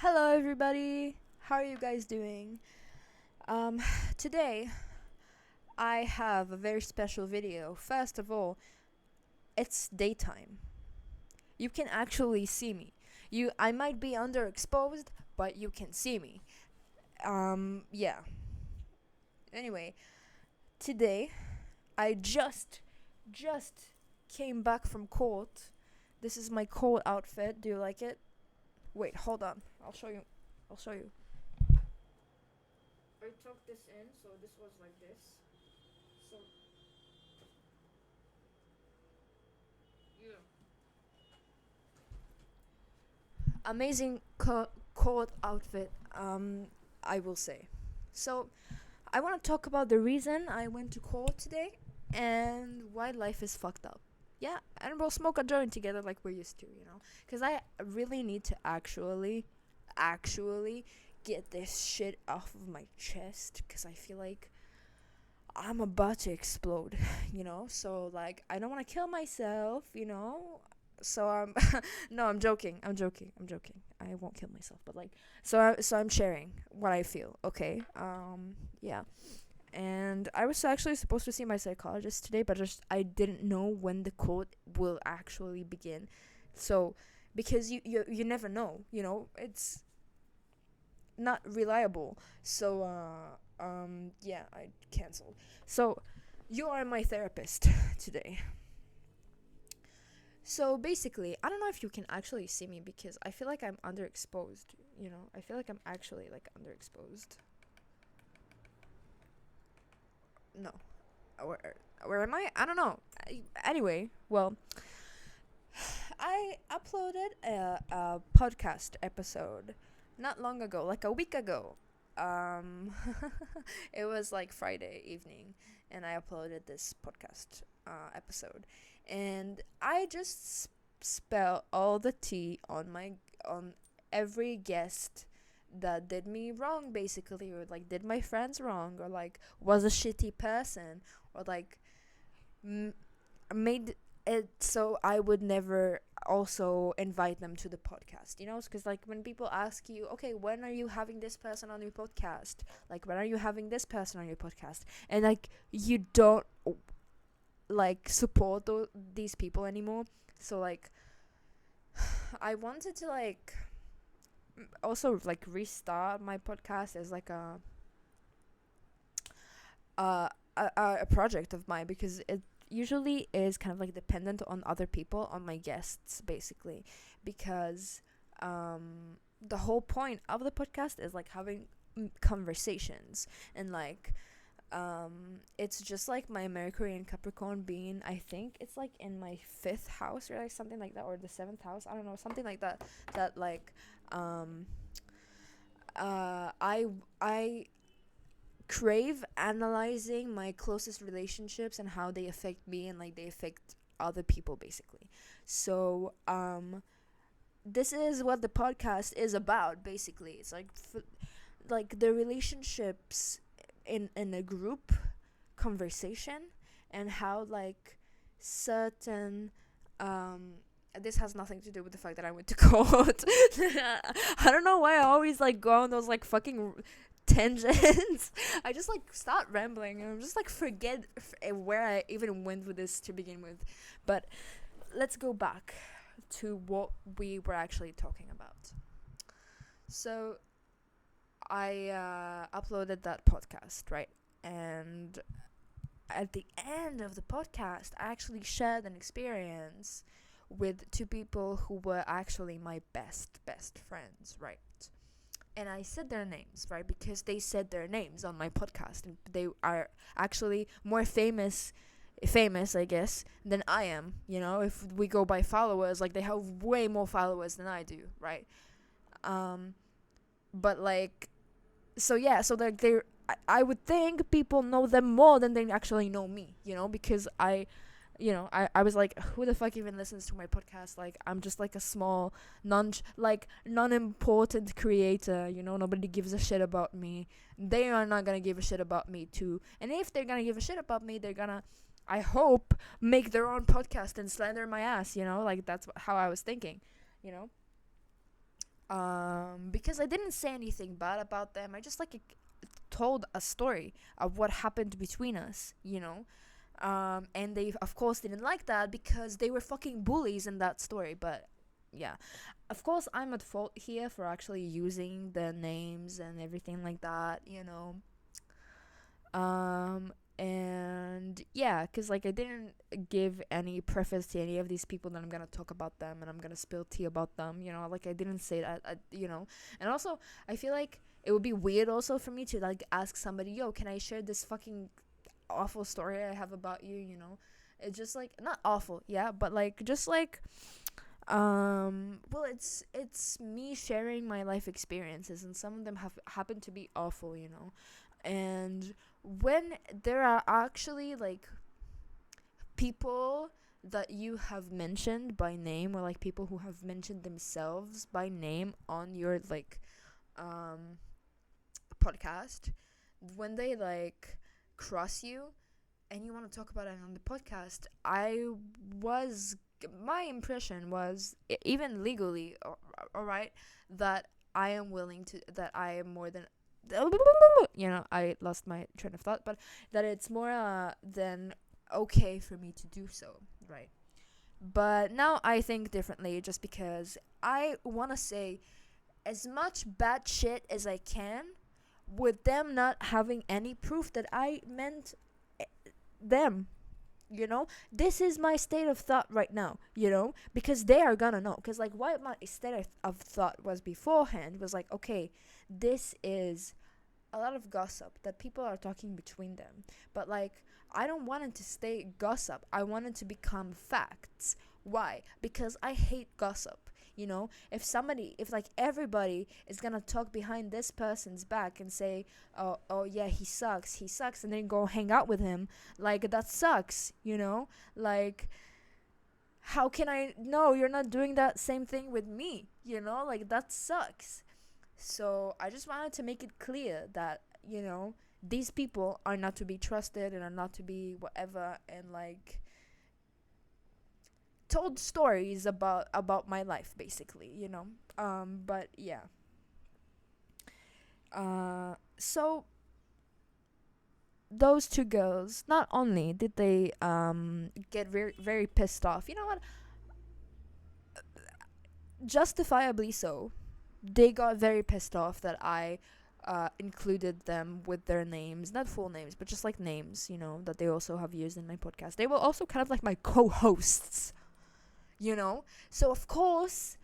Hello, everybody. How are you guys doing? Um, Today I have a very special video. First of all, it's daytime. You can actually see me. I might be underexposed, but you can see me. Yeah. Anyway, today I just came back from court. This is my court outfit. Do you like it? Wait, hold on. I'll show you. I'll show you. I tucked this in, so this was like this. So yeah, amazing court outfit. I will say. So I want to talk about the reason I went to court today and why life is fucked up. Yeah, and we'll smoke a joint together like we're used to, because I really need to actually get this shit off of my chest because I feel like I'm about to explode, So like I don't want to kill myself. So no, I'm joking. I won't kill myself, but like so I'm sharing what I feel, okay? Yeah. And I was actually supposed to see my psychologist today, but just I didn't know when the court will actually begin. So because you never know, it's not reliable. So yeah, I canceled. So you are my therapist today. So basically, I don't know if you can actually see me because I feel like I'm underexposed. I feel like I'm actually like underexposed. No. Where am I don't know. Anyway, well, I uploaded a podcast episode not long ago, like a week ago. It was like Friday evening, and I uploaded this podcast episode, and I just spell all the tea on every guest that did me wrong, basically, or like did my friends wrong, or like was a shitty person, or like m- made it so I would never also invite them to the podcast, because like when people ask you, okay, when are you having this person on your podcast, like when are you having this person on your podcast, and like you don't like support these people anymore. So like I wanted to like also like restart my podcast as like a project of mine, because it usually is kind of like dependent on other people, on my guests, basically, because the whole point of the podcast is like having conversations, and like it's just like my Mercury and Capricorn being, I think it's like in my 5th house, or like something like that, or the 7th house, I don't know, something like that, that like um I crave analyzing my closest relationships and how they affect me, and like they affect other people, basically. So this is what the podcast is about, basically. It's like like the relationships in a group conversation, and how like certain this has nothing to do with the fact that I went to court. I don't know why I always like go on those like fucking tangents. I just like start rambling, and I'm just like forget where I even went with this to begin with. But let's go back to what we were actually talking about. So I uploaded that podcast, right? And at the end of the podcast, I actually shared an experience with 2 people who were actually my best friends, right? And I said their names, right? Because they said their names on my podcast, and they are actually more famous, I guess, than I am. If we go by followers, like they have way more followers than I do, right? But like, so yeah, so like I would think people know them more than they actually know me, because I was like, who the fuck even listens to my podcast? Like, I'm just like a small non-important creator, nobody gives a shit about me. They are not gonna give a shit about me too, and if they're gonna give a shit about me, they're gonna, I hope, make their own podcast and slander my ass, like that's how I was thinking, you know because I didn't say anything bad about them. I just like told a story of what happened between us, and they of course didn't like that because they were fucking bullies in that story. But yeah, of course I'm at fault here for actually using the names and everything like that, and yeah, because like I didn't give any preface to any of these people that I'm gonna talk about them and I'm gonna spill tea about them, like I didn't say that, and also I feel like it would be weird also for me to like ask somebody, yo, can I share this fucking awful story I have about you, it's just like not awful, yeah, but like just like well, it's me sharing my life experiences, and some of them have happened to be awful, and when there are actually like people that you have mentioned by name, or like people who have mentioned themselves by name on your like podcast, when they like cross you and you want to talk about it on the podcast, my impression was, even legally, all right, that I am willing to, that I am more than, I lost my train of thought, but that it's more than okay for me to do so, right? But now I think differently, just because I want to say as much bad shit as I can, with them not having any proof that I meant them. This is my state of thought right now, because they are gonna know. Because like what my state of thought was beforehand was like, okay, this is a lot of gossip that people are talking between them, but like I don't want it to stay gossip. I want it to become facts. Why? Because I hate gossip. If like everybody is gonna talk behind this person's back and say, oh yeah, he sucks, and then go hang out with him, like that sucks, like how can I know you're not doing that same thing with me, like that sucks. So I just wanted to make it clear that, these people are not to be trusted and are not to be whatever, and like told stories about my life, basically, but yeah. So those two girls, not only did they get very very pissed off, you know what, justifiably so, they got very pissed off that I included them with their names, not full names, but just like names, that they also have used in my podcast. They were also kind of like my co-hosts, So of course,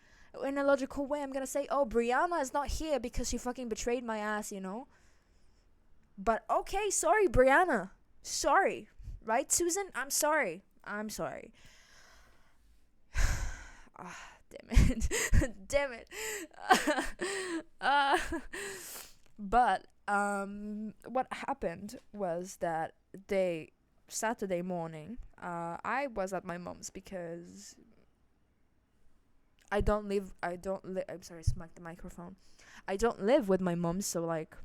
in a logical way, I'm gonna say, oh, Brianna is not here because she fucking betrayed my ass, But okay, sorry, Brianna. Sorry. Right, Susan? I'm sorry. Damn it. Damn it. But what happened was that Saturday morning, I was at my mom's because I'm sorry, smack the microphone. I don't live with my mom, so like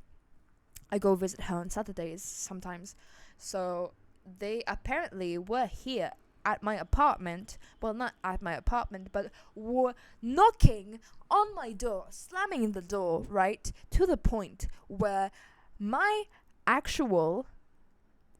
I go visit her on Saturdays sometimes. So they apparently were here at my apartment. Well, not at my apartment, but were knocking on my door, slamming the door, right? To the point where my actual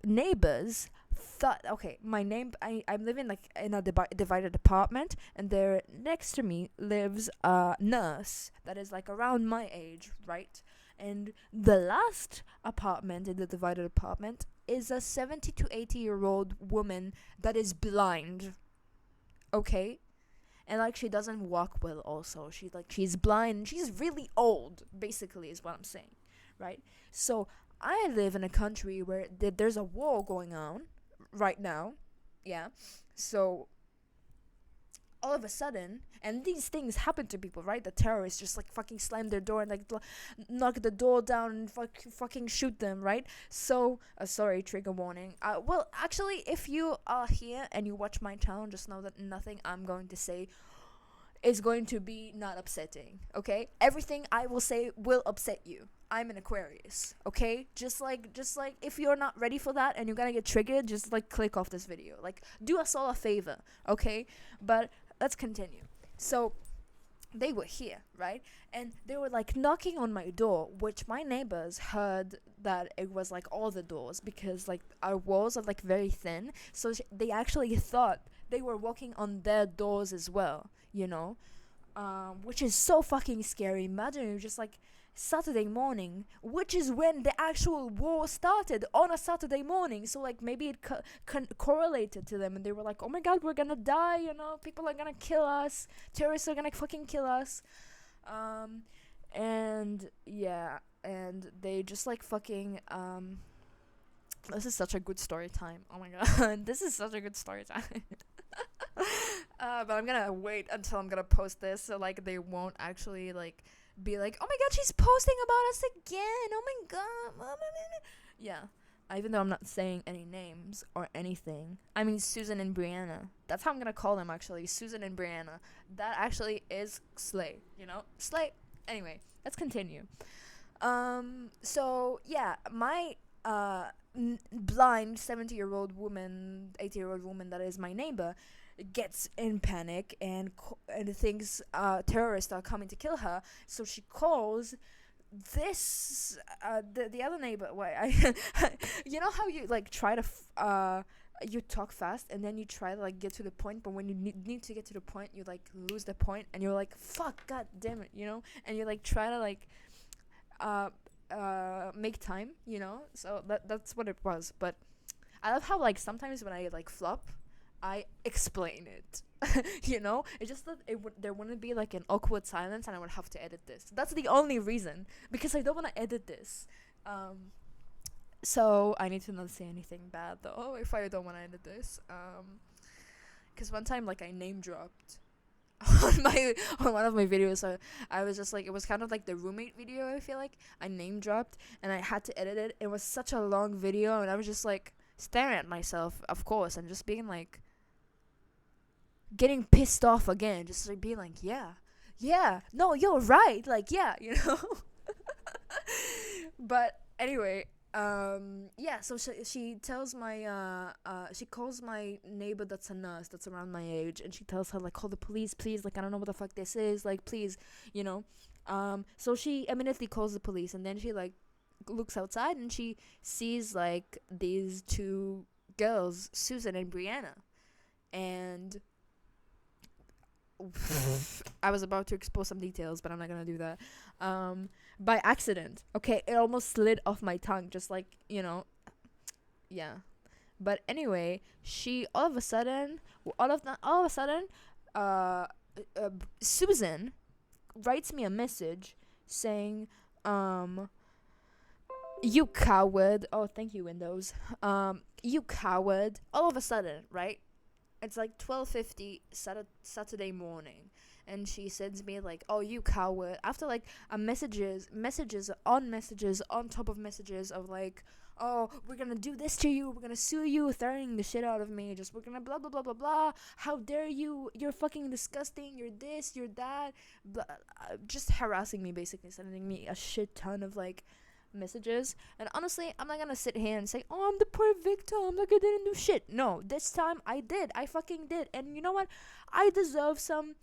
neighbors thought, okay, I'm living like in a divided apartment, and there next to me lives a nurse that is like around my age, right? And the last apartment in the divided apartment is a 70 to 80-year-old woman that is blind, okay? And like she doesn't walk well also. She's blind, she's really old, basically, is what I'm saying, right? So I live in a country where there's a war going on right now, yeah. So all of a sudden, and these things happen to people, right? The terrorists just like fucking slam their door and like knock the door down and fucking shoot them, right? So sorry, trigger warning. Well, actually, if you are here and you watch my channel, just know that nothing I'm going to say is going to be not upsetting, okay? Everything I will say will upset you. I'm an Aquarius, okay? Just like if you're not ready for that and you're gonna get triggered, just like click off this video. Like, do us all a favor, okay? But let's continue. So they were here, right? And they were like knocking on my door, which my neighbors heard that it was like all the doors, because like our walls are like very thin. So they actually thought they were walking on their doors as well, you know? Which is so fucking scary. Imagine you just like Saturday morning, which is when the actual war started, on a Saturday morning. So like maybe it correlated to them, and they were like, "Oh my god, we're gonna die! You know, people are gonna kill us. Terrorists are gonna fucking kill us." And yeah, and they just like fucking This is such a good story time. Oh my god, this is such a good story time. But I'm gonna wait until I'm gonna post this, so like they won't actually like be like, "Oh my god, she's posting about us again. Oh my god." Yeah. Even though I'm not saying any names or anything. I mean Susan and Brianna. That's how I'm gonna call them actually. Susan and Brianna. That actually is slay, you know? Slay. Anyway, let's continue. So yeah, my blind 70-year-old woman, 80-year-old woman that is my neighbor, gets in panic and thinks terrorists are coming to kill her. So she calls this the other neighbor. You know how you like try to you talk fast and then you try to like get to the point, but when you need to get to the point, you like lose the point and you're like, fuck, god damn it, you know, and you like try to like make time, you know. So that's what it was. But I love how like sometimes when I like flop, I explain it. You know, it's just that there wouldn't be like an awkward silence, and I would have to edit this. That's the only reason, because I don't want to edit this. So I need to not say anything bad though if I don't want to edit this. Because one time like I name dropped on one of my videos. So I was just like, it was kind of like the roommate video. I feel like I name dropped and I had to edit it. It was such a long video, and I was just like staring at myself, of course, and just being like getting pissed off again, just like being like, yeah, no, you're right, like, yeah, you know. But anyway, yeah, so she tells my she calls my neighbor that's a nurse that's around my age, and she tells her like, call the police, please, like I don't know what the fuck this is, like please, you know. So she immediately calls the police, and then she like looks outside and she sees like these two girls, Susan and Brianna, and I was about to expose some details, but I'm not gonna do that. By accident. Okay, it almost slid off my tongue, just like, you know. Yeah. But anyway, she all of a sudden, Susan writes me a message saying, "You coward." Oh, thank you, Windows. You coward. All of a sudden, right? It's like 12:50 Saturday morning, and she sends me like, "Oh, you coward!" After like messages on top of messages of like, "Oh, we're gonna do this to you. We're gonna sue you," threatening the shit out of me. Just, "We're gonna blah blah blah blah blah. How dare you? You're fucking disgusting. You're this. You're that." Blah, just harassing me, basically sending me a shit ton of like messages. And honestly, I'm not gonna sit here and say, "Oh, I'm the poor victim, like I didn't do shit." No, this time I did. I fucking did. And you know what? I deserve some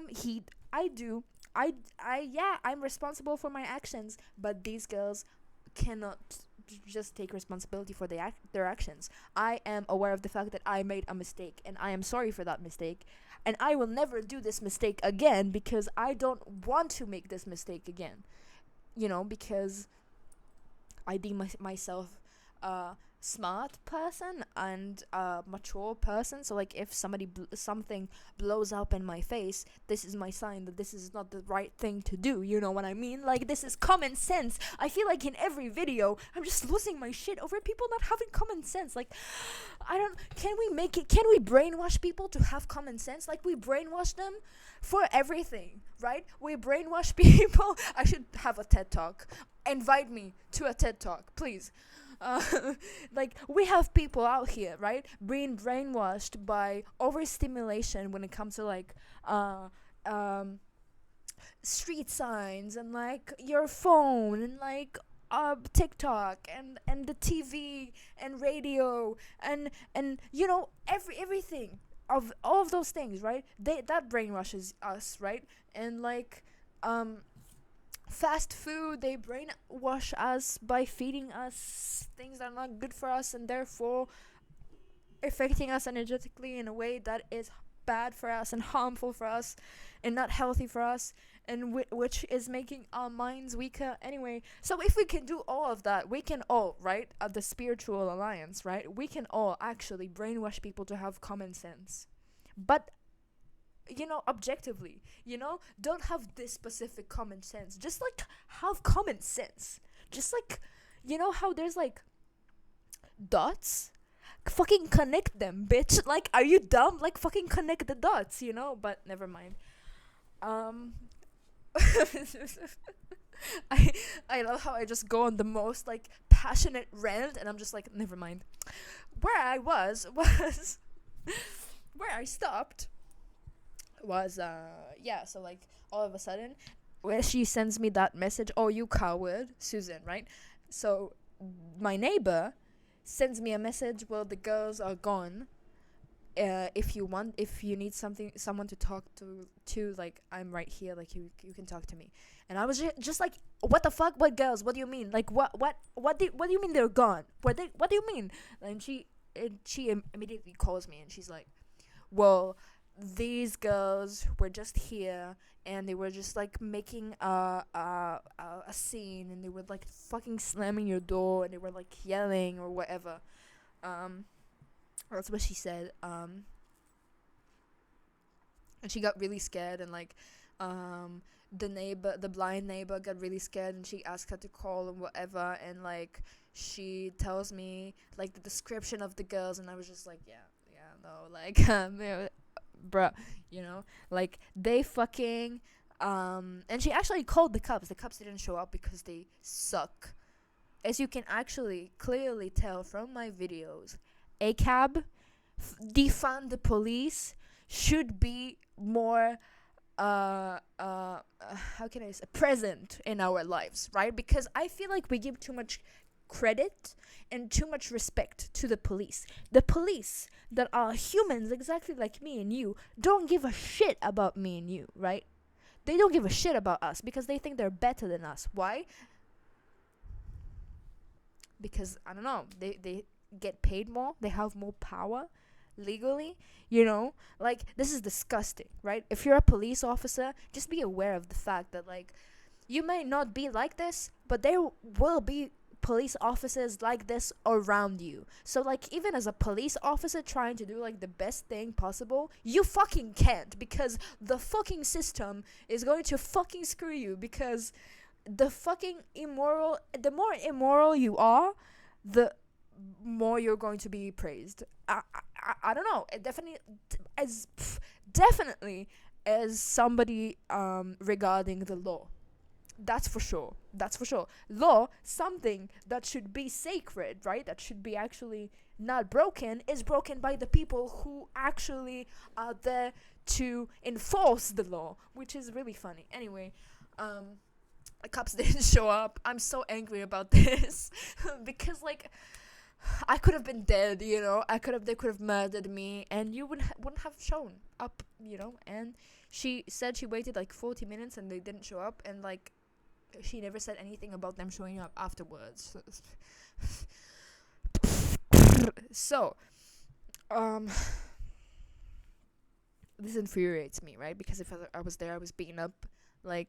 heat. I do. Yeah, I'm responsible for my actions, but these girls cannot just take responsibility for their actions. I am aware of the fact that I made a mistake, and I am sorry for that mistake, and I will never do this mistake again, because I don't want to make this mistake again, you know, because I deem myself a smart person and a mature person. So like, if something blows up in my face, this is my sign that this is not the right thing to do. You know what I mean? Like, this is common sense. I feel like in every video I'm just losing my shit over people not having common sense. Like, can we brainwash people to have common sense? Like, we brainwash them for everything, right? We brainwash people. I should have a TED Talk. Invite me to a TED Talk, please. Like, we have people out here, right, being brainwashed by overstimulation when it comes to like street signs and like your phone and like TikTok and the TV and radio and you know, everything. of all of those things, right? That brainwashes us, right? And like fast food, they brainwash us by feeding us things that are not good for us, and therefore affecting us energetically in a way that is bad for us and harmful for us and not healthy for us, and which is making our minds weaker anyway. So if we can do all of that, we can all, right, at the spiritual alliance, right, we can all actually brainwash people to have common sense. But objectively, don't have this specific common sense, just like have common sense. Just like, how there's like dots, fucking connect them, bitch. Like, are you dumb? Like, fucking connect the dots, but never mind. um I love how I just go on the most like passionate rant, and I'm just like, never mind. Where I was where I stopped was yeah, so like all of a sudden where she sends me that message, "Oh, you coward, Susan," right? So my neighbor sends me a message, "Well, the girls are gone. If you need someone to talk to, like, I'm right here, like, you can talk to me." And I was just like, what the fuck? What girls? What do you mean? Like, what do you mean they're gone? What do you mean? And she immediately calls me, and she's like, "Well, these girls were just here, and they were just like making a scene, and they were like fucking slamming your door, and they were like yelling or whatever." That's what she said. And she got really scared, and like the blind neighbor got really scared, and she asked her to call and whatever, and like she tells me like the description of the girls, and I was just like, yeah, no, like bruh, like they fucking and she actually called the cops. The cops didn't show up because they suck. As you can actually clearly tell from my videos, ACAB, defund the police, should be more how can I say, present in our lives, right? Because I feel like we give too much credit and too much respect to the police. The police that are humans exactly like me and you don't give a shit about me and you, right? They don't give a shit about us because they think they're better than us. Why? Because, I don't know, they get paid more, they have more power legally, like, this is disgusting, right? If you're a police officer, just be aware of the fact that, like, you may not be like this, but there will be police officers like this around you. So, like, even as a police officer trying to do like the best thing possible, you fucking can't, because the fucking system is going to fucking screw you, because the more immoral you are, the more you're going to be praised. I don't know. It definitely as somebody regarding the law. That's for sure. Law, something that should be sacred, right? That should be actually not broken, is broken by the people who actually are there to enforce the law, which is really funny. Anyway, the cops didn't show up. I'm so angry about this because, like, I could have been dead, they could have murdered me, and you wouldn't have shown up, and she said she waited like 40 minutes and they didn't show up, and like she never said anything about them showing up afterwards. So this infuriates me, right? Because if I was there, I was beaten up, like,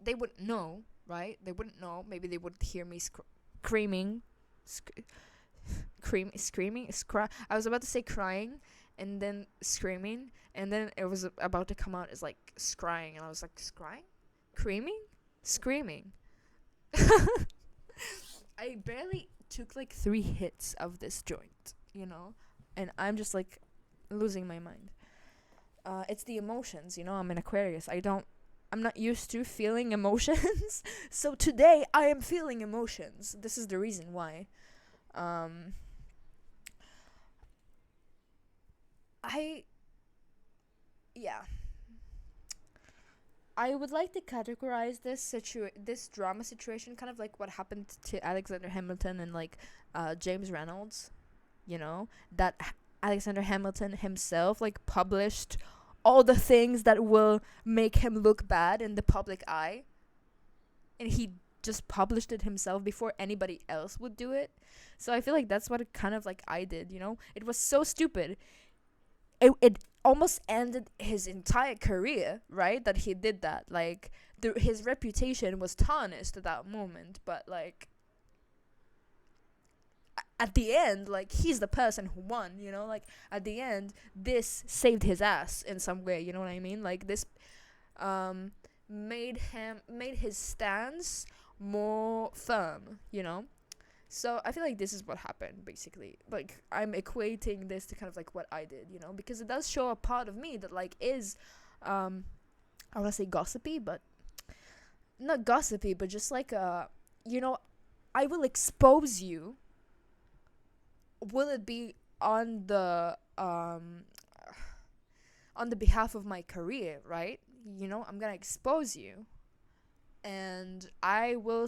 they wouldn't know, right? They wouldn't know. Maybe they wouldn't hear me screaming. I was about to say crying, and then screaming, and then it was about to come out as like scrying, and I was like, scrying, screaming. I barely took like 3 hits of this joint, and I'm just like losing my mind. It's the emotions, I'm an Aquarius. I'm not used to feeling emotions. So today I am feeling emotions. This is the reason why. I would like to categorize this drama situation kind of like what happened to Alexander Hamilton and like James Reynolds, that Alexander Hamilton himself like published all the things that will make him look bad in the public eye, and he just published it himself before anybody else would do it. So I feel like that's what it kind of like I did, you know? It was so stupid. It almost ended his entire career, right? That he did that. Like his reputation was tarnished at that moment, but like at the end, like he's the person who won, you know? Like at the end, this saved his ass in some way, you know what I mean? Like this made his stance more firm, you know? So I feel like this is what happened, basically. Like I'm equating this to kind of like what I did, you know, because it does show a part of me that like is I want to say gossipy, but not gossipy, but just like you know, I will expose you. Will it be on the behalf of my career, right? You know, I'm gonna expose you, and I will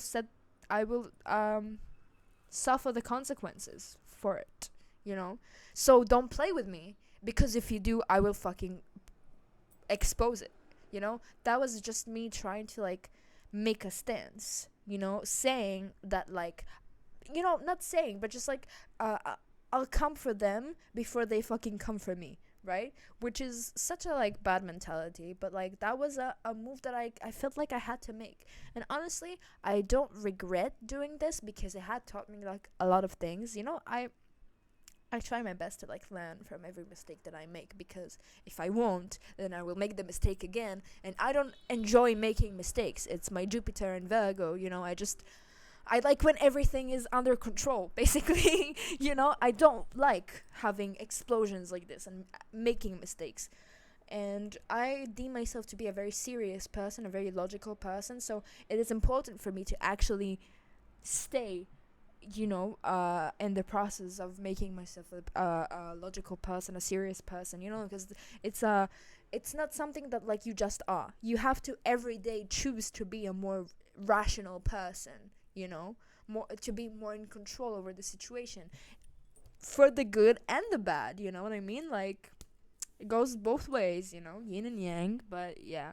suffer the consequences for it, you know? So don't play with me, because if you do, I will fucking expose it, you know? That was just me trying to like make a stance, you know, saying that like, you know, not saying, but just like I'll come for them before they fucking come for me, right? Which is such a like bad mentality, but like that was a move that I felt like I had to make. And honestly, I don't regret doing this, because it had taught me like a lot of things, you know. I try my best to like learn from every mistake that I make, because if I won't, then I will make the mistake again, and I don't enjoy making mistakes. It's my Jupiter and Virgo, you know. I like when everything is under control, basically. You know, I don't like having explosions like this and making mistakes. And I deem myself to be a very serious person, a very logical person. So it is important for me to actually stay, you know, in the process of making myself a logical person, a serious person, you know, because it's not something that like you just are. You have to every day choose to be a more rational person, you know, more to be more in control over the situation, for the good and the bad, you know what I mean? Like it goes both ways, you know, yin and yang. But yeah,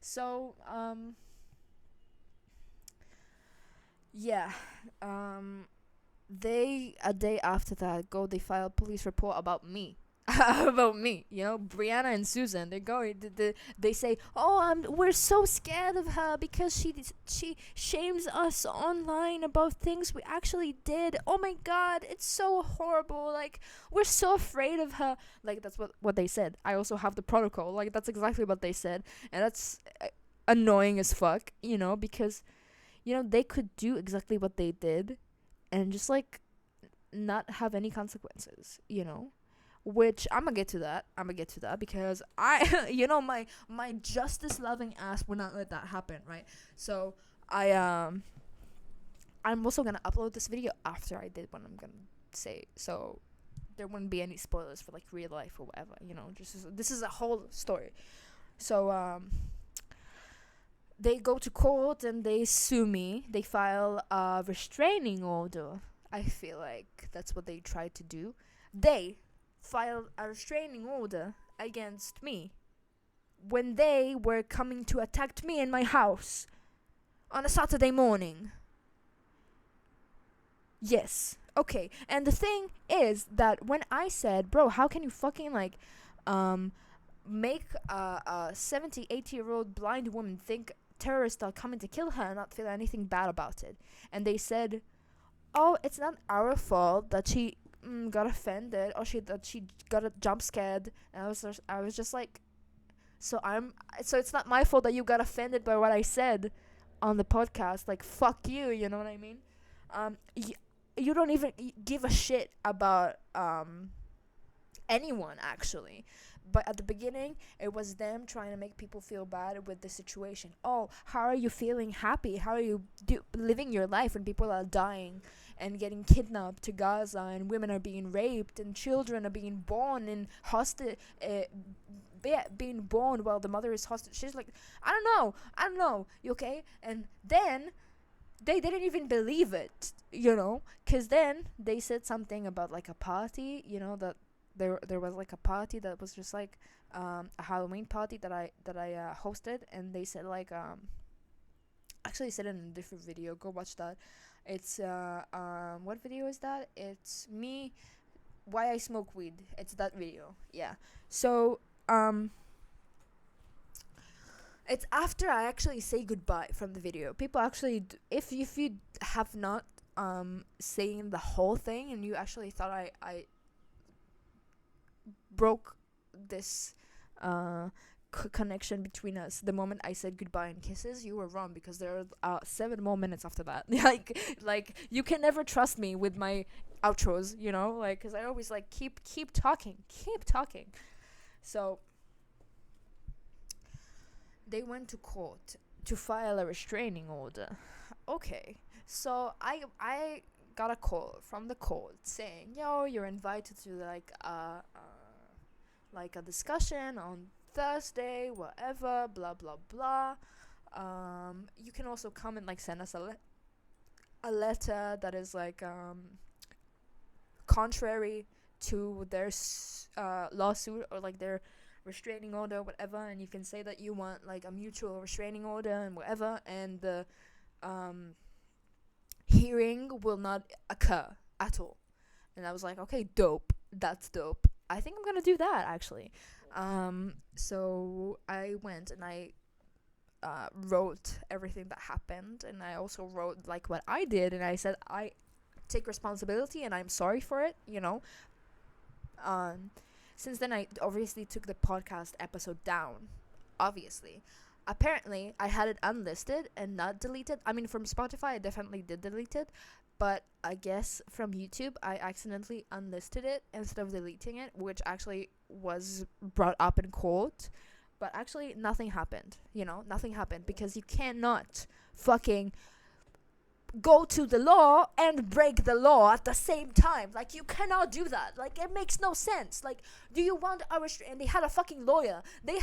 so yeah, they a day after that they file a police report about me. About me, you know, Brianna and Susan. They say, "Oh, we're so scared of her because she shames us online about things we actually did. Oh my God, it's so horrible. Like we're so afraid of her." Like that's what they said. I also have the protocol. Like that's exactly what they said, and that's annoying as fuck, you know, because you know they could do exactly what they did, and just like not have any consequences, you know. Which I'm gonna get to that because I you know, my justice loving ass would not let that happen, right? So I'm also gonna upload this video after I did what I'm gonna say, so there wouldn't be any spoilers for like real life or whatever, you know. This is a whole story. So they go to court and they sue me. They file a restraining order. I feel like that's what they tried to do. They filed a restraining order against me when they were coming to attack me in my house on a Saturday morning. Yes. Okay. And the thing is that when I said, "Bro, how can you fucking like make a 70, 80-year-old blind woman think terrorists are coming to kill her and not feel anything bad about it?" And they said, "Oh, it's not our fault that she got offended, or that she got a jump scared." And I was just like, so it's not my fault that you got offended by what I said on the podcast. Like fuck you, you know what I mean? You don't even give a shit about anyone, actually. But at the beginning, it was them trying to make people feel bad with the situation. Oh, how are you feeling happy? How are you living your life when people are dying and getting kidnapped to Gaza, and women are being raped, and children are being born in being born while the mother is hostage? She's like, I don't know, you okay? And then they didn't even believe it, you know, because then they said something about like a party, you know, that there was like a party that was just like a Halloween party that I hosted, and they said like actually said it in a different video. Go watch that. It's what video is that? It's me why I smoke weed. It's that video. Yeah. So it's after I actually say goodbye from the video. People actually if you have not saying the whole thing and you actually thought I broke this connection between us the moment I said goodbye and kisses, you were wrong, because there are 7 more minutes after that. like you can never trust me with my outros, you know, like, because I always like keep talking. So they went to court to file a restraining order. Okay, so I got a call from the court saying, yo, you're invited to like a discussion on Thursday, whatever, blah blah blah. You can also come and like send us a letter that is like contrary to their lawsuit, or like their restraining order, whatever, and you can say that you want like a mutual restraining order and whatever, and the hearing will not occur at all. And I was like, okay, dope, that's dope, I think I'm gonna do that actually. So I went and I wrote everything that happened, and I also wrote like what I did, and I said I take responsibility and I'm sorry for it, you know. Since then I obviously took the podcast episode down, obviously. Apparently I had it unlisted and not deleted. I mean, from Spotify I definitely did delete it, but I guess from YouTube I accidentally unlisted it instead of deleting it, which actually was brought up in court. But actually nothing happened, you know, nothing happened, because you cannot fucking go to the law and break the law at the same time. Like, you cannot do that. Like, it makes no sense. Like, do you want a and they had a fucking lawyer. They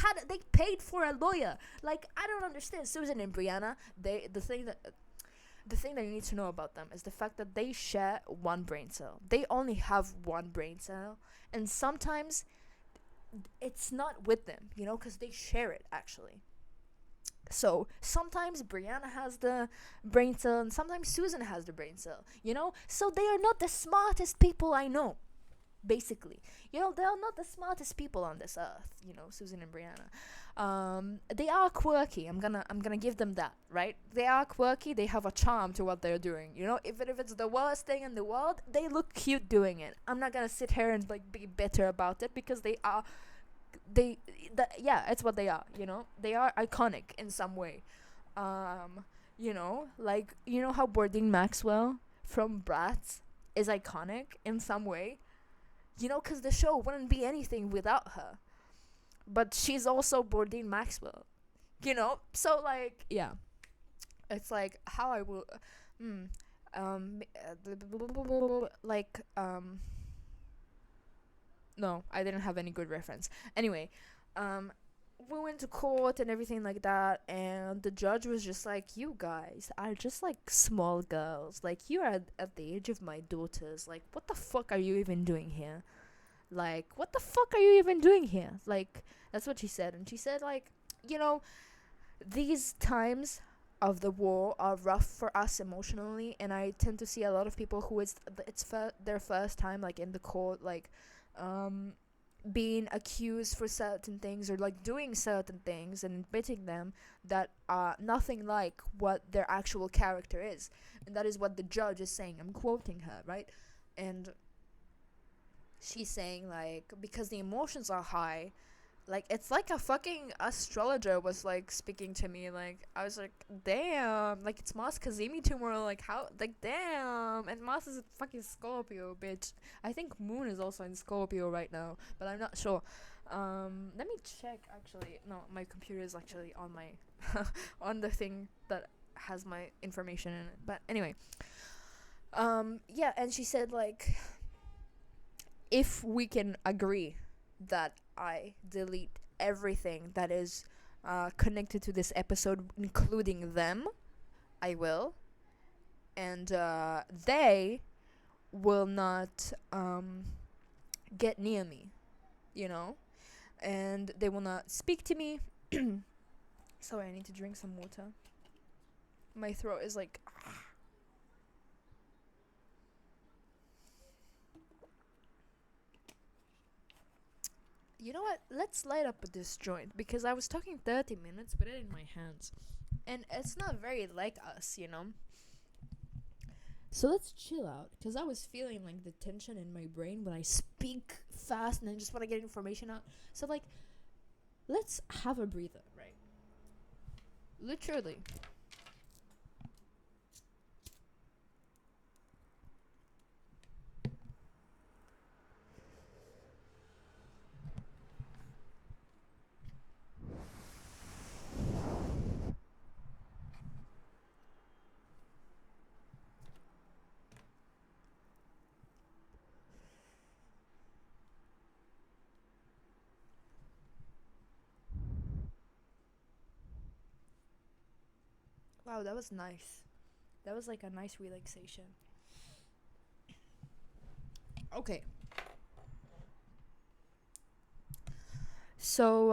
paid for a lawyer. Like, I don't understand. Susan and Brianna, the thing that you need to know about them is the fact that they share one brain cell. They only have one brain cell, and sometimes it's not with them, you know, because they share it actually. So sometimes Brianna has the brain cell and sometimes Susan has the brain cell, you know. So they are not the smartest people I know, basically. You know, they are not the smartest people on this earth, you know, Susan and Brianna. They are quirky. I'm gonna give them that, right? They are quirky. They have a charm to what they're doing, you know. Even if it's the worst thing in the world, they look cute doing it. I'm not gonna sit here and like be bitter about it, because they are. Yeah, it's what they are, you know. They are iconic in some way. You know, like, you know how Bordine Maxwell from Bratz is iconic in some way, you know, because the show wouldn't be anything without her. But she's also Bordine Maxwell, you know. So like, yeah, it's like how I will like no, I didn't have any good reference. Anyway, we went to court and everything like that, and the judge was just like, you guys are just like small girls. Like, you're at the age of my daughters. Like, what the fuck are you even doing here? Like, what the fuck are you even doing here? Like, that's what she said. And she said, like, you know, these times of the war are rough for us emotionally, and I tend to see a lot of people who it's their first time, like, in the court, like, being accused for certain things, or like doing certain things and admitting them, that are nothing like what their actual character is. And that is what the judge is saying. I'm quoting her, right? And she's saying, like, because the emotions are high, like, it's like a fucking astrologer was like speaking to me. Like, I was like, damn, like, it's Mars Kazemi tomorrow. Like, how, like, damn. And Mars is a fucking Scorpio, bitch. I think Moon is also in Scorpio right now, but I'm not sure. Let me check, actually. No, my computer is actually on my on the thing that has my information in it. But anyway, yeah. And she said, like, if we can agree that I delete everything that is connected to this episode, including them, I will. And they will not get near me, you know, and they will not speak to me. Sorry, I need to drink some water. My throat is like. You know what? Let's light up this joint because I was talking 30 minutes with it in my hands. And it's not very like us, you know? So let's chill out because I was feeling like the tension in my brain when I speak fast and I just want to get information out. So, like, let's have a breather, right? Literally. Wow, that was nice. That was like a nice relaxation. Okay. So,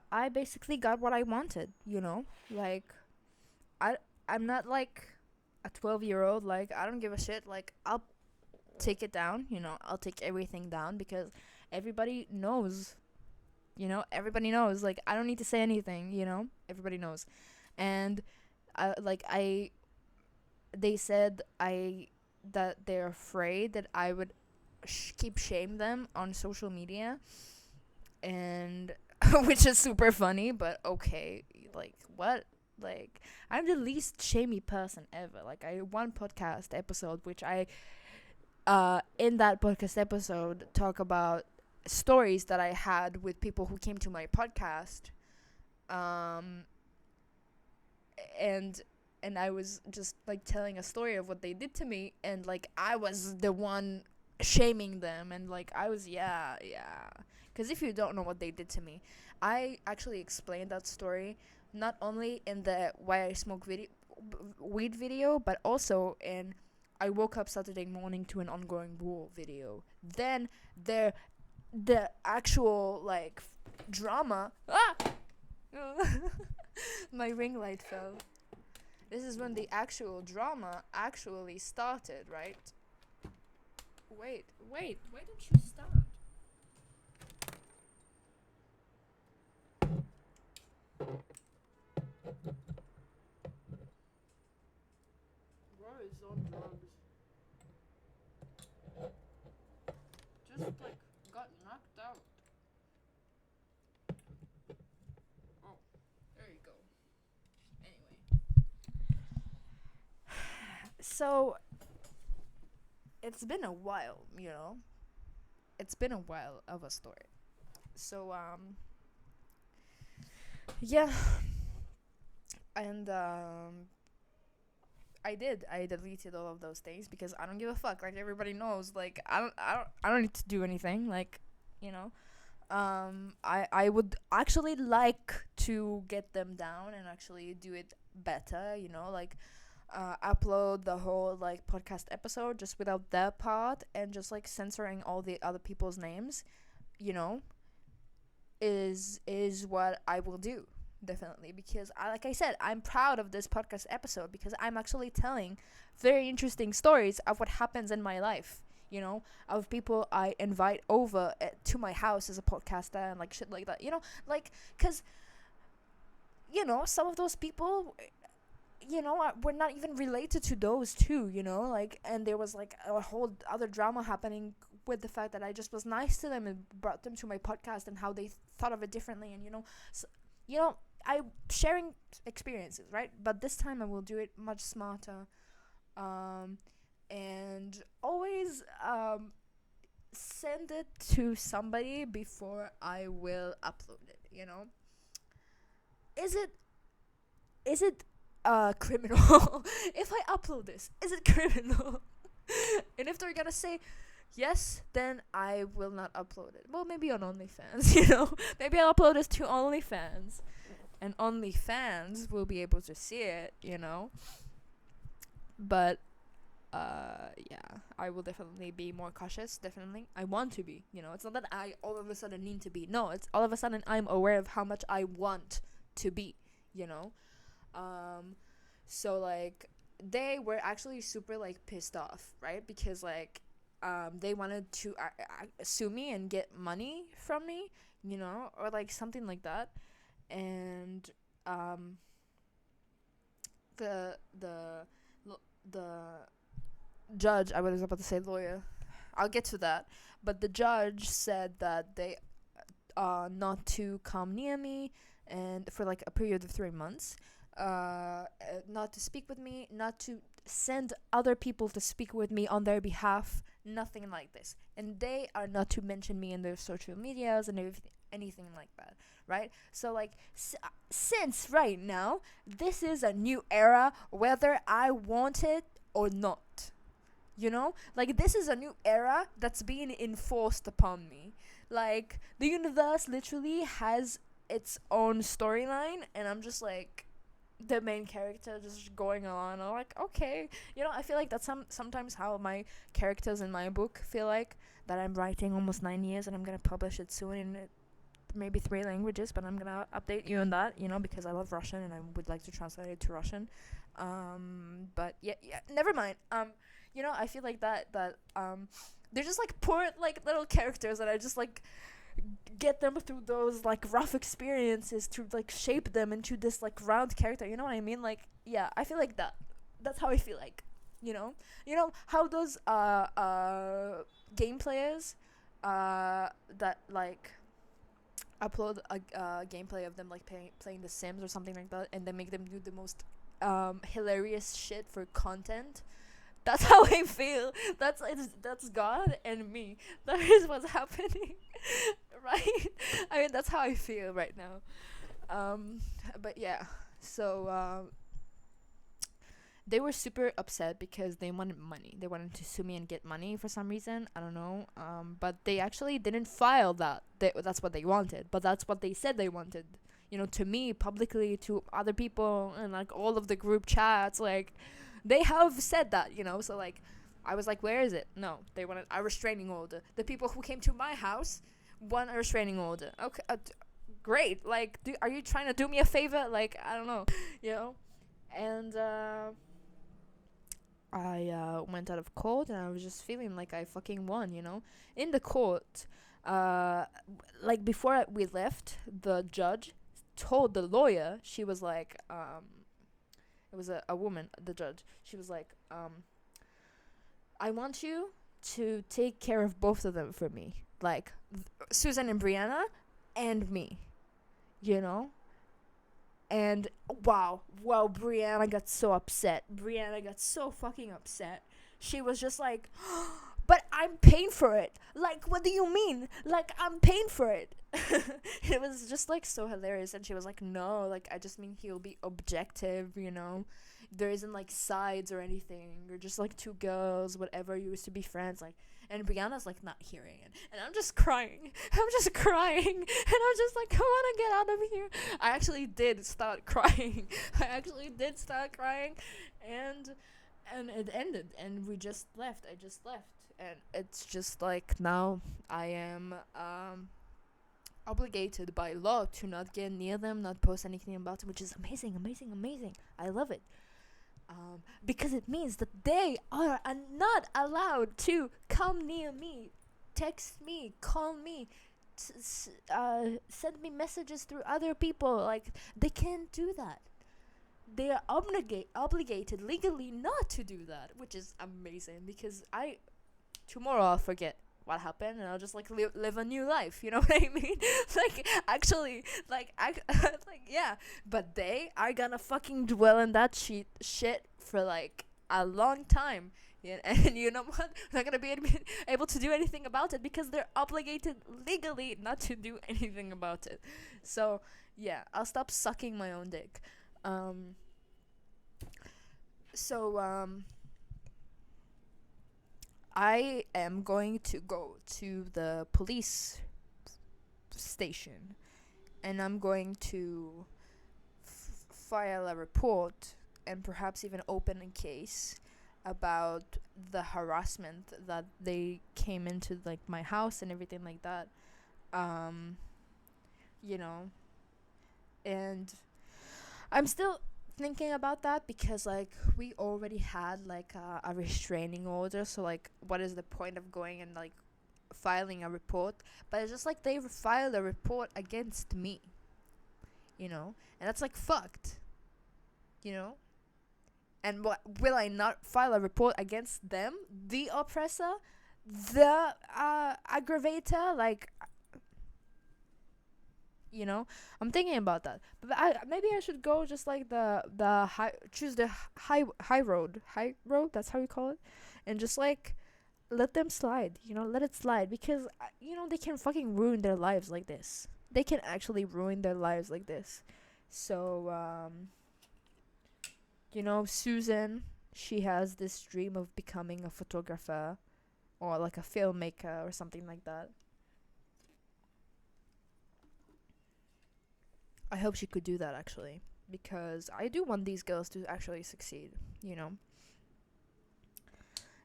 I basically got what I wanted, you know? Like, I, I'm not like a 12-year-old. Like, I don't give a shit. Like, I'll take it down, you know? I'll take everything down because everybody knows, you know? Everybody knows. Like, I don't need to say anything, you know? Everybody knows. And, they said that they're afraid that I would keep shame them on social media, and which is super funny, but okay, like what? Like, I'm the least shamey person ever. Like, I one podcast episode which I in that podcast episode talk about stories that I had with people who came to my podcast, um and I was just like telling a story of what they did to me, and like I was the one shaming them, and like I was, yeah, because if you don't know what they did to me, I actually explained that story not only in the why I smoke weed video, but also in I woke up Saturday morning to an ongoing war video. Then the actual like drama. My ring light fell. This is when the actual drama actually started, right? Wait, why don't you start? Bro is on drugs. Just like got knocked out. Oh, there you go. Anyway. So, it's been a while, you know? It's been a while of a story. So, yeah. And, I deleted all of those things because I don't give a fuck. Like, everybody knows. Like, I don't need to do anything. Like, you know? I would actually like to get them down and actually do it better, you know? Like, upload the whole like podcast episode just without that part and just like censoring all the other people's names, you know, is what I will do, definitely, because like I said, I'm proud of this podcast episode because I'm actually telling very interesting stories of what happens in my life, you know, of people I invite over to my house as a podcaster and like shit like that, you know, like, because, you know, some of those people, you know, we're not even related to those two, you know, like, and there was like a whole other drama happening with the fact that I just was nice to them and brought them to my podcast and how they thought of it differently, and you know, I sharing experiences, right? But this time I will do it much smarter, and always send it to somebody before I will upload it, you know. Is it criminal if I upload this? Is it criminal? And if they're gonna say yes, then I will not upload it. Well, maybe on OnlyFans, you know. Maybe I'll upload this to OnlyFans, and OnlyFans will be able to see it, you know. But yeah, I will definitely be more cautious. Definitely, I want to be. It's not that I all of a sudden need to be. No, it's all of a sudden I'm aware of how much I want to be. You know, um, so like they were actually super like pissed off, right? Because like they wanted to sue me and get money from me, or like something like that, and um the the the judge, I was about to say lawyer, I'll get to that, but the judge said that they not to come near me and for like a period of 3 months, not to speak with me, not to send other people to speak with me on their behalf, nothing like this, and they are not to mention me in their social medias and anything like that, right? So like since right now this is a new era, whether I want it or not, like this is a new era that's being enforced upon me. Like the universe literally has its own storyline, and I'm just like the main character just going on. I'm like, okay, I feel like that's sometimes how my characters in my book feel like, that I'm writing almost 9 years and I'm gonna publish it soon in maybe 3 languages, but I'm gonna update you on that, because I love Russian and I would like to translate it to Russian. But yeah, never mind. I feel like that they're just like poor like little characters, and I just like get them through those like rough experiences to like shape them into this like round character. You know what I mean? Like, yeah, I feel like that's how I feel like. How those game players that like upload a gameplay of them like playing The Sims or something like that, and then make them do the most hilarious shit for content. That's how I feel. That's God and me. That is what's happening, right? I mean, that's how I feel right now. But yeah, so they were super upset because they wanted money. They wanted to sue me and get money for some reason. I don't know. But they actually didn't file that. That's what they wanted. But that's what they said they wanted. To me, publicly, to other people, and like all of the group chats, like they have said that. So like, I was like, where is it? No, they wanted a restraining order. The people who came to my house want a restraining order. Okay, great. Like, are you trying to do me a favor? Like, I don't know, And I went out of court and I was just feeling like I fucking won, In the court, like before we left, the judge told the lawyer, she was like, it was a woman, the judge. She was like, I want you to take care of both of them for me. Like, Susan and Brianna and me, And wow, Brianna got so upset. Brianna got so fucking upset. She was just like, but I'm paying for it. Like, what do you mean? Like, I'm paying for it. It was just like so hilarious. And she was like, no, like, I just mean he'll be objective, There isn't like sides or anything. You're just like two girls, whatever, you used to be friends. Like, and Brianna's like not hearing it, and I'm just crying. And I'm just like, I want to get out of here. I actually did start crying. And it ended, and we just left. I just left, and it's just like now I am obligated by law to not get near them, not post anything about them, which is amazing. I love it. Because it means that they are not allowed to come near me, text me, call me, send me messages through other people. Like, they can't do that. They are obligated legally not to do that, which is amazing, because tomorrow I'll forget what happened and I'll just like live a new life, you know what I mean? Like, actually, like, like, yeah, but they are gonna fucking dwell in that shit for like a long time. Yeah, and you know what? They're not gonna be able to do anything about it because they're obligated legally not to do anything about it. So yeah, I'll stop sucking my own dick. I am going to go to the police station, and I'm going to file a report and perhaps even open a case about the harassment that they came into like my house and everything like that. Um, you know, and I'm still thinking about that because like we already had like a restraining order, so like what is the point of going and like filing a report? But it's just like they filed a report against me, and that's like fucked, you know. And what will I not file a report against them, the oppressor, the aggravator? Like, I'm thinking about that. But maybe I should go just like the high, choose the high road. That's how you call it, and just like let them slide. Let it slide because they can fucking ruin their lives like this. They can actually ruin their lives like this. So Susan, she has this dream of becoming a photographer or like a filmmaker or something like that. I hope she could do that actually, because I do want these girls to actually succeed, you know.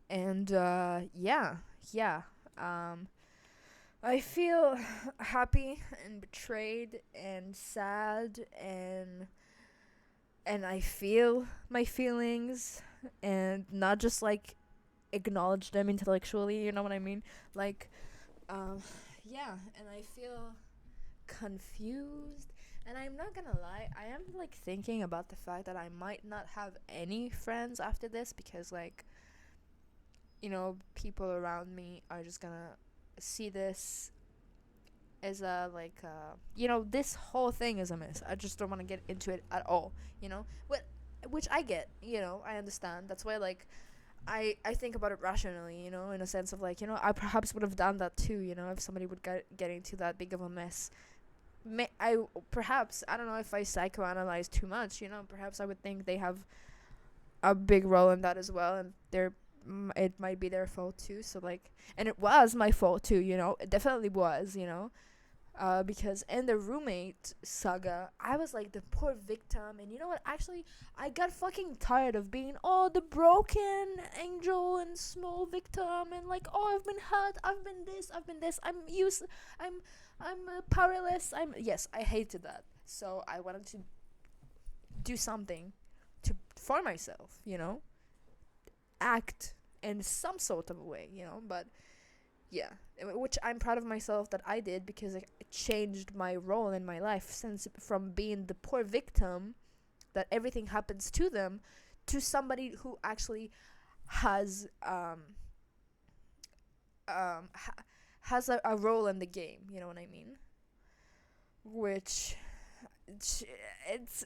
And yeah. Um, I feel happy and betrayed and sad and I feel my feelings and not just like acknowledge them intellectually, you know what I mean? Like, um, yeah, and I feel confused. And I'm not gonna lie, I am like thinking about the fact that I might not have any friends after this because, like, people around me are just gonna see this as a, like, this whole thing is a mess. I just don't want to get into it at all, which I get, I understand. That's why, like, I think about it rationally, in a sense of like, I perhaps would have done that too, if somebody would get into that big of a mess. Perhaps, I don't know if I psychoanalyze too much, perhaps I would think they have a big role in that as well, and it might be their fault too. So like, and it was my fault too, it definitely was, because in the roommate saga, I was like the poor victim, and you know what? Actually, I got fucking tired of being the broken angel and small victim, and like, I've been hurt, I've been this, I'm powerless. Yes, I hated that. So I wanted to do something for myself, act in some sort of a way, but yeah, which I'm proud of myself that I did, because it changed my role in my life, since from being the poor victim that everything happens to them to somebody who actually has has a role in the game, you know what I mean? Which it's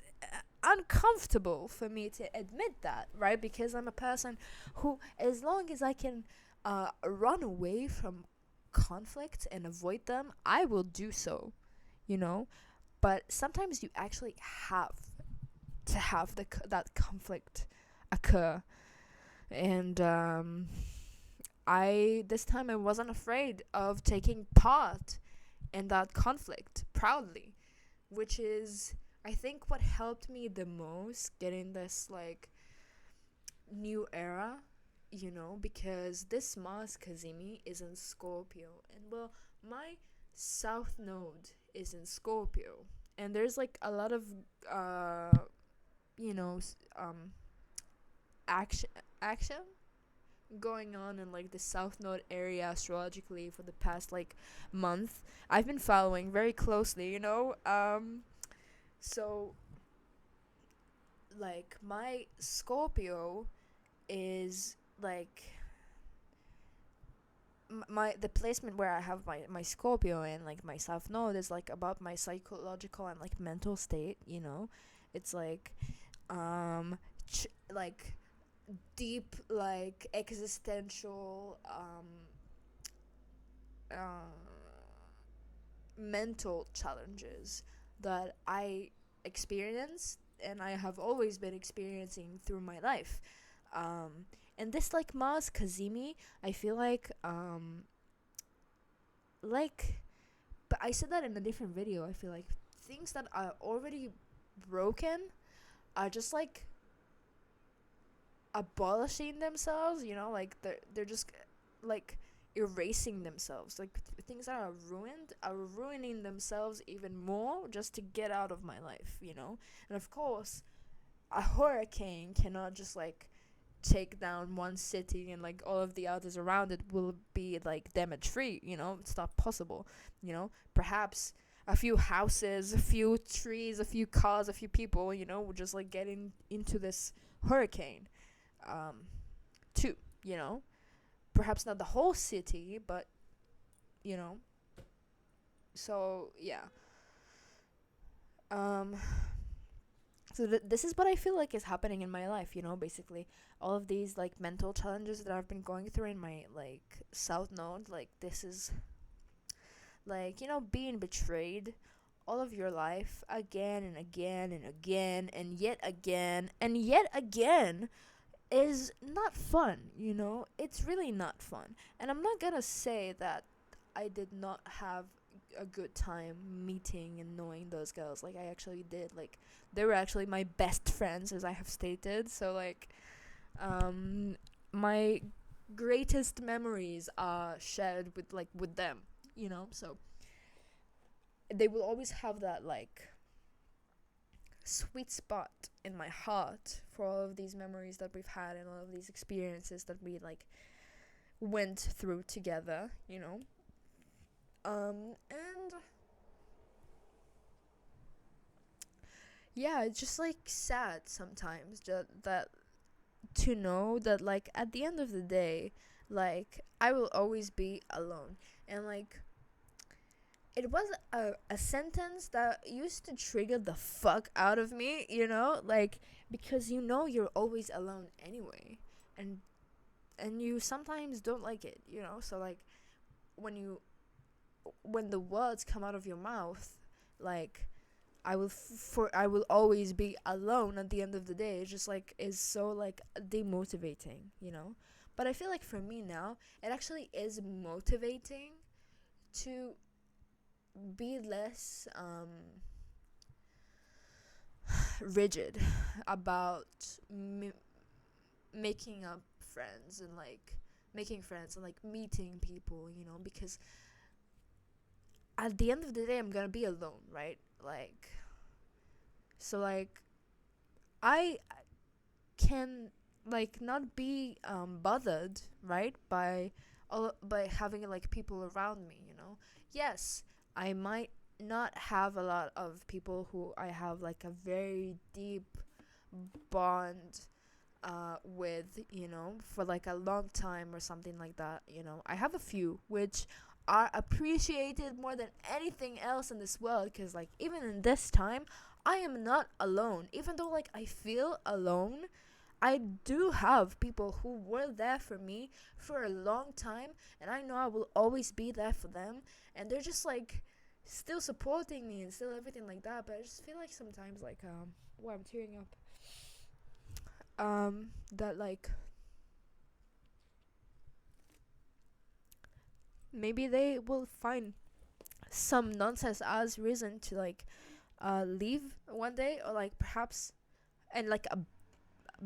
uncomfortable for me to admit that, right? Because I'm a person who, as long as I can run away from conflict and avoid them, I will do so, But sometimes you actually have to have that conflict occur, and this time I wasn't afraid of taking part in that conflict proudly, which is, I think, what helped me the most getting this like new era, because this Mars Kazemi is in Scorpio, and well, my South Node is in Scorpio, and there's like a lot of you know action going on in like the South Node area astrologically for the past like month. I've been following very closely, so like my Scorpio is like the placement where I have my Scorpio and like my South Node is like about my psychological and like mental state, it's like like deep, like existential uh, mental challenges that I experience and I have always been experiencing through my life. And this like Maz Kazemi, I feel like but I said that in a different video. I feel like things that are already broken are just like abolishing themselves, you know, like they're just like erasing themselves, like things that are ruining themselves even more just to get out of my life, you know. And of course, a hurricane cannot just like take down one city and like all of the others around it will be like damage free, you know. It's not possible, you know. Perhaps a few houses, a few trees, a few cars, a few people, you know, would just like getting into this hurricane, um too, you know. Perhaps not the whole city, but you know. So yeah. um so this is what I feel like is happening in my life, you know. Basically all of these like mental challenges that I've been going through in my like south node, like this is like, you know, being betrayed all of your life again and again and again and yet again is not fun, you know. It's really not fun. And I'm not gonna say that I did not have a good time meeting and knowing those girls. Like I actually did. Like they were actually my best friends, as I have stated. So like um my greatest memories are shared with them, you know. So they will always have that like sweet spot in my heart for all of these memories that we've had and all of these experiences that we like went through together, you know. And yeah, it's just like sad sometimes that to know that like at the end of the day, like I will always be alone. And like it was a sentence that used to trigger the fuck out of me, you know, like because you know you're always alone anyway, and you sometimes don't like it, you know. So like when you when the words come out of your mouth, like I will always be alone at the end of the day, it's just like is so like demotivating, you know. But I feel like for me now it actually is motivating to be less rigid about making up friends and like making friends and like meeting people, you know, because at the end of the day I'm gonna be alone, right? Like so like I can like not be bothered, right, by by having like people around me, you know. Yes, I might not have a lot of people who I have like a very deep bond with, you know, for like a long time or something like that, you know. I have a few which are appreciated more than anything else in this world, because like even in this time I am not alone. Even though like I feel alone, I do have people who were there for me for a long time, and I know I will always be there for them, and they're just like still supporting me and still everything like that. But I just feel like sometimes like well, I'm tearing up. That like maybe they will find some nonsense as reason to like leave one day, or like perhaps and like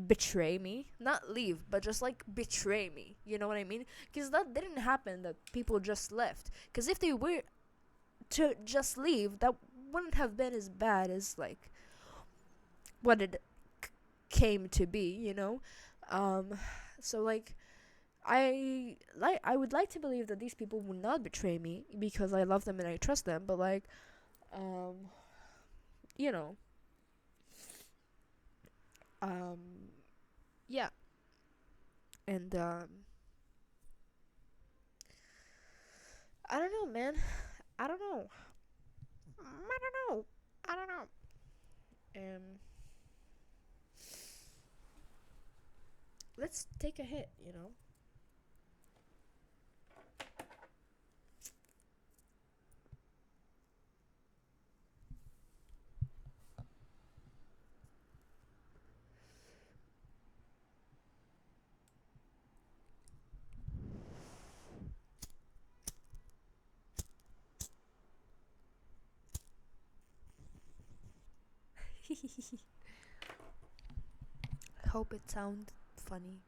betray me, not leave but just like betray me, you know what I mean? Because that didn't happen, that people just left. Because if they were to just leave, that wouldn't have been as bad as like what it came to be, you know. um so like I would like to believe that these people would not betray me because I love them and I trust them, but like um you know, um yeah. And I don't know, man. I don't know. I don't know. I don't know. Um, let's take a hit, you know. Hope it sounds funny.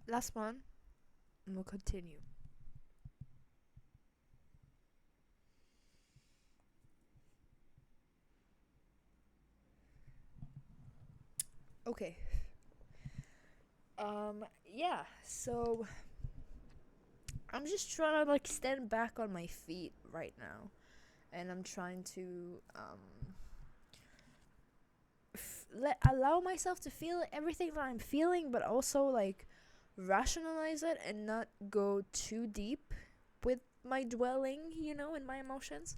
Last one, and we'll continue. Okay. Yeah, so I'm just trying to like stand back on my feet right now, and I'm trying to allow myself to feel everything that I'm feeling, but also like rationalize it and not go too deep with my dwelling, in my emotions.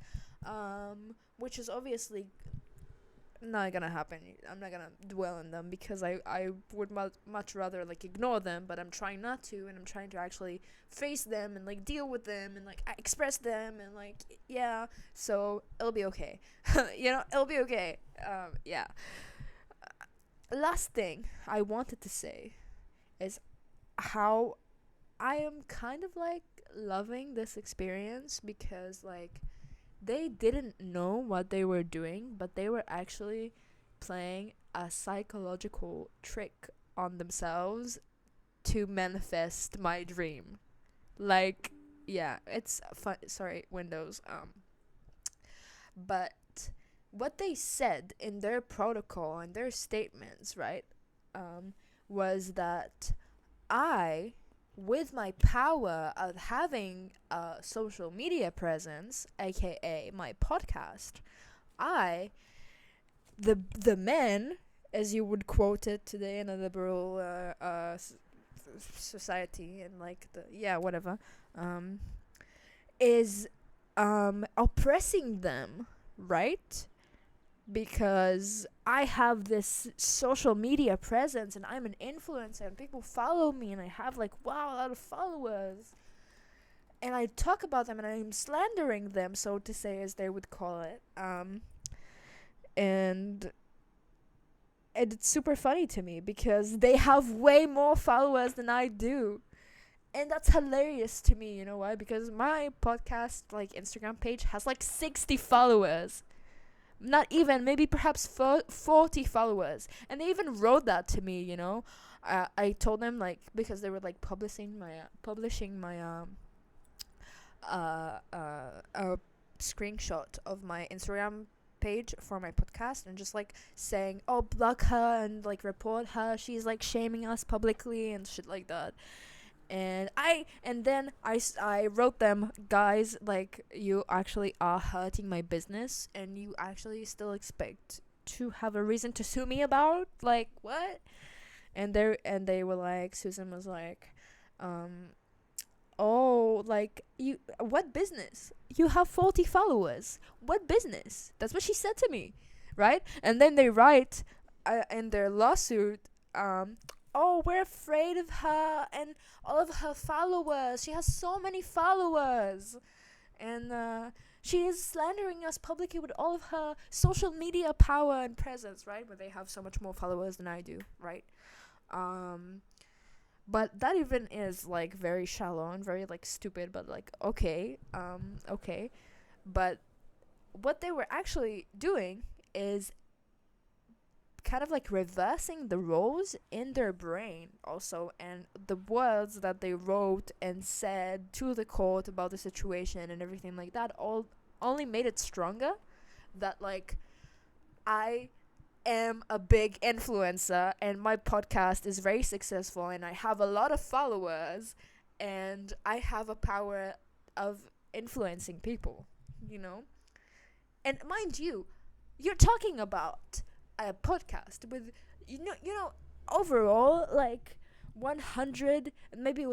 Which is obviously not gonna happen. I'm not gonna dwell on them because I would much rather like ignore them, but I'm trying not to, and I'm trying to actually face them and like deal with them and like express them and like, yeah, so it'll be okay. It'll be okay. Yeah. Last thing I wanted to say is how I am kind of like loving this experience because like they didn't know what they were doing, but they were actually playing a psychological trick on themselves to manifest my dream. Like, yeah, it's fun. Sorry, Windows. But what they said in their protocol and their statements, right, was that I, with my power of having a social media presence, aka my podcast, I, the men, as you would quote it today in a liberal society, and like the, yeah, whatever, is oppressing them, right? Because I have this social media presence and I'm an influencer and people follow me and I have like, wow, a lot of followers, and I talk about them and I'm slandering them, so to say, as they would call it. And it's super funny to me because they have way more followers than I do. And that's hilarious to me, you know why? Because my podcast, like, Instagram page has like 60 followers. Not even, maybe perhaps 40 followers. And they even wrote that to me, I told them, like, because they were like publishing my a screenshot of my Instagram page for my podcast, and just like saying, oh, block her and like report her, she's like shaming us publicly and shit like that. And then I wrote them, guys, like, you actually are hurting my business and you actually still expect to have a reason to sue me about, like, what? And they were like, Susan was like, oh, like, you, what business? You have 40 followers. What business? That's what she said to me, right? And then they write in their lawsuit, oh, we're afraid of her and all of her followers. She has so many followers. And she is slandering us publicly with all of her social media power and presence, right? But they have so much more followers than I do, right? But that even is like very shallow and very like stupid, but like, okay. Okay. But what they were actually doing is kind of like reversing the roles in their brain also, and the words that they wrote and said to the court about the situation and everything like that all only made it stronger that like I am a big influencer and my podcast is very successful and I have a lot of followers and I have a power of influencing people, you know? And mind you, you're talking about a podcast with, overall like 100, maybe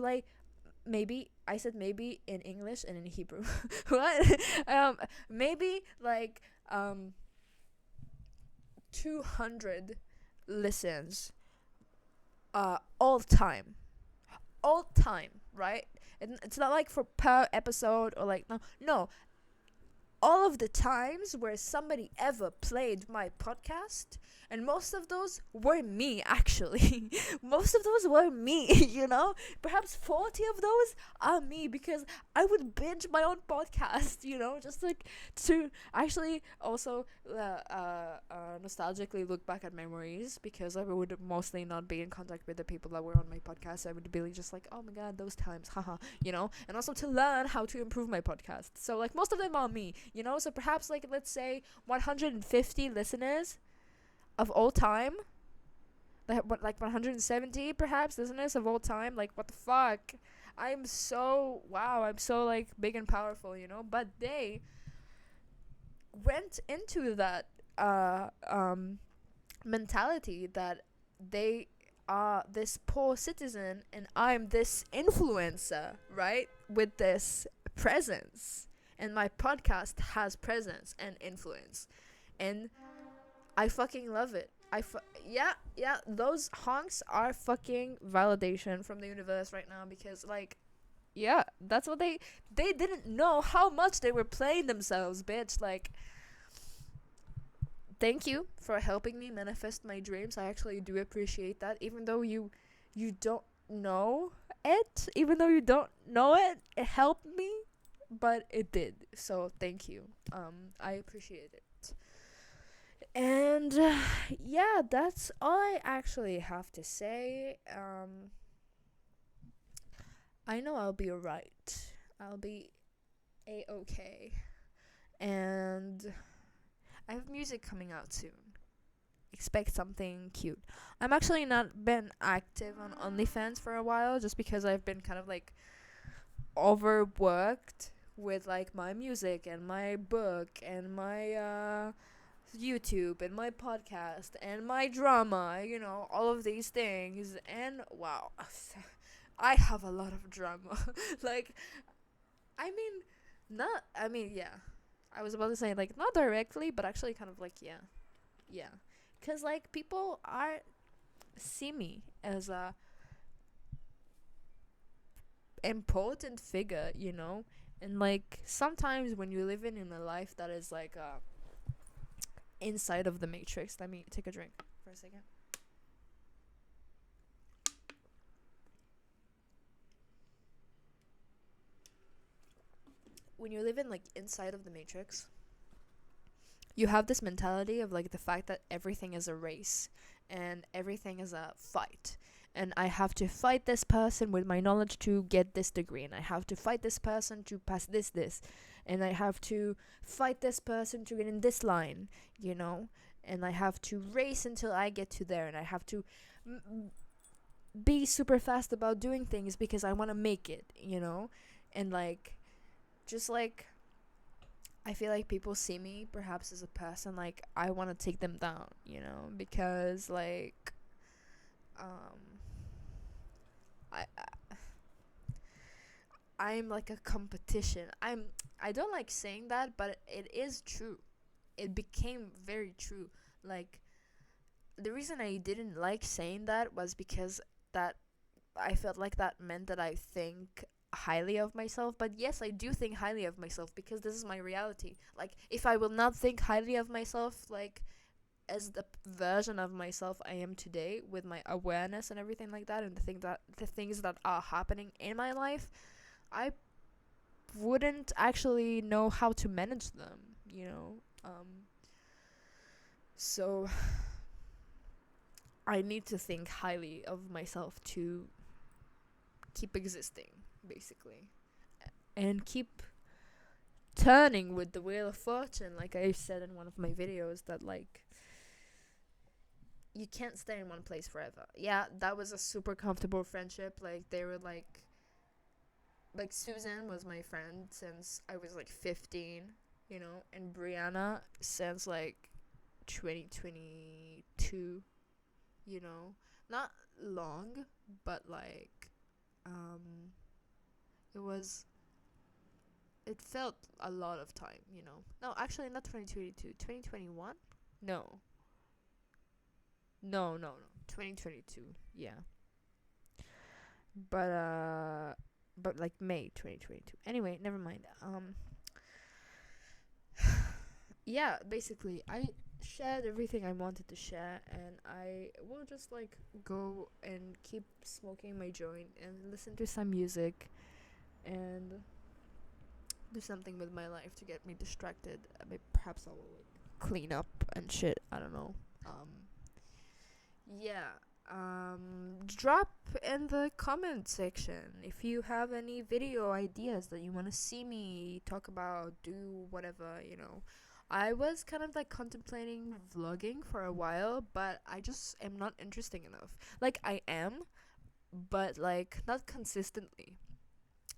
I said maybe in English and in Hebrew. What? Maybe like 200 listens all time, right? And it's not like for per episode or like, no, all of the times where somebody ever played my podcast, and most of those were me, actually. Most of those were me, you know? Perhaps 40 of those are me, because I would binge my own podcast, you know, just like to actually also nostalgically look back at memories, because I would mostly not be in contact with the people that were on my podcast. I would be just like, oh my god, those times, haha, you know, and also to learn how to improve my podcast. So like most of them are me, you know. So perhaps like, let's say 150 listeners of all time, like 170 perhaps listeners of all time. Like, what the fuck? I'm so, wow, I'm so like big and powerful, you know. But they went into that mentality that they are this poor citizen and I'm this influencer, right, with this presence, and my podcast has presence and influence, and I fucking love it. Yeah, those honks are fucking validation from the universe right now, because like, yeah, that's what they didn't know how much they were playing themselves, bitch. Like, thank you for helping me manifest my dreams. I actually do appreciate that, even though you don't know it, it helped me, but it did. So thank you. I appreciate it. And yeah, that's all I actually have to say. I know I'll be alright. I'll be a-okay. And I have music coming out soon. Expect something cute. I'm actually not been active on OnlyFans for a while, just because I've been kind of like overworked with like my music and my book and my YouTube and my podcast and my drama, you know, all of these things. And wow, I have a lot of drama. Like, yeah. I was about to say, like, not directly, but actually kind of like, yeah. Yeah. Because, like, people see me as a important figure, you know? And, like, sometimes when you live in a life that is, like, inside of the matrix. Let me take a drink for a second. When you live in like inside of the matrix, you have this mentality of like the fact that everything is a race and everything is a fight, and I have to fight this person with my knowledge to get this degree, and I have to fight this person to pass this, and I have to fight this person to get in this line, you know, and I have to race until I get to there, and I have to be super fast about doing things because I want to make it, you know. And like, just like, I feel like people see me perhaps as a person like I want to take them down, you know, because like I I'm like a competition. I don't like saying that, but it is true. It became very true. Like, the reason I didn't like saying that was because that I felt like that meant that I think highly of myself. But yes, I do think highly of myself because this is my reality. Like, if I will not think highly of myself, like as the version of myself I am today, with my awareness and everything like that, and the things that are happening in my life, I wouldn't actually know how to manage them, you know. So I need to think highly of myself to keep existing, basically, and keep turning with the wheel of fortune. Like I said in one of my videos, that like, you can't stay in one place forever. Yeah, that was a super comfortable friendship. Like, they were like Susan was my friend since I was like 15, you know, and Brianna since like 2022, you know. Not long, but like it was, it felt a lot of time, you know. No, actually not 2022, 2021? No. No. 2022. Yeah. But like May 2022. Anyway, never mind. yeah, basically, I shared everything I wanted to share, and I will just like go and keep smoking my joint and listen to some music and do something with my life to get me distracted. I mean, perhaps I will like clean up and shit. I don't know. Yeah. Drop in the comment section if you have any video ideas that you want to see me talk about, do whatever, you know. I was kind of like contemplating vlogging for a while, but I just am not interesting enough. Like, I am, but like not consistently.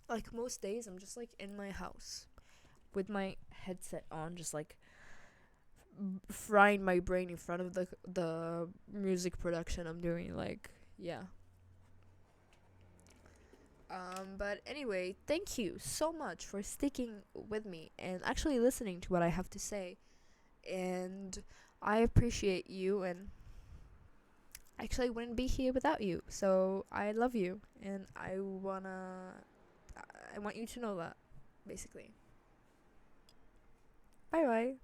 Like, most days, I'm just like in my house with my headset on, just like frying my brain in front of the music production I'm doing. Like, yeah. But anyway, thank you so much for sticking with me and actually listening to what I have to say. And I appreciate you, and actually wouldn't be here without you. So I love you, and I want you to know that, basically. Bye bye.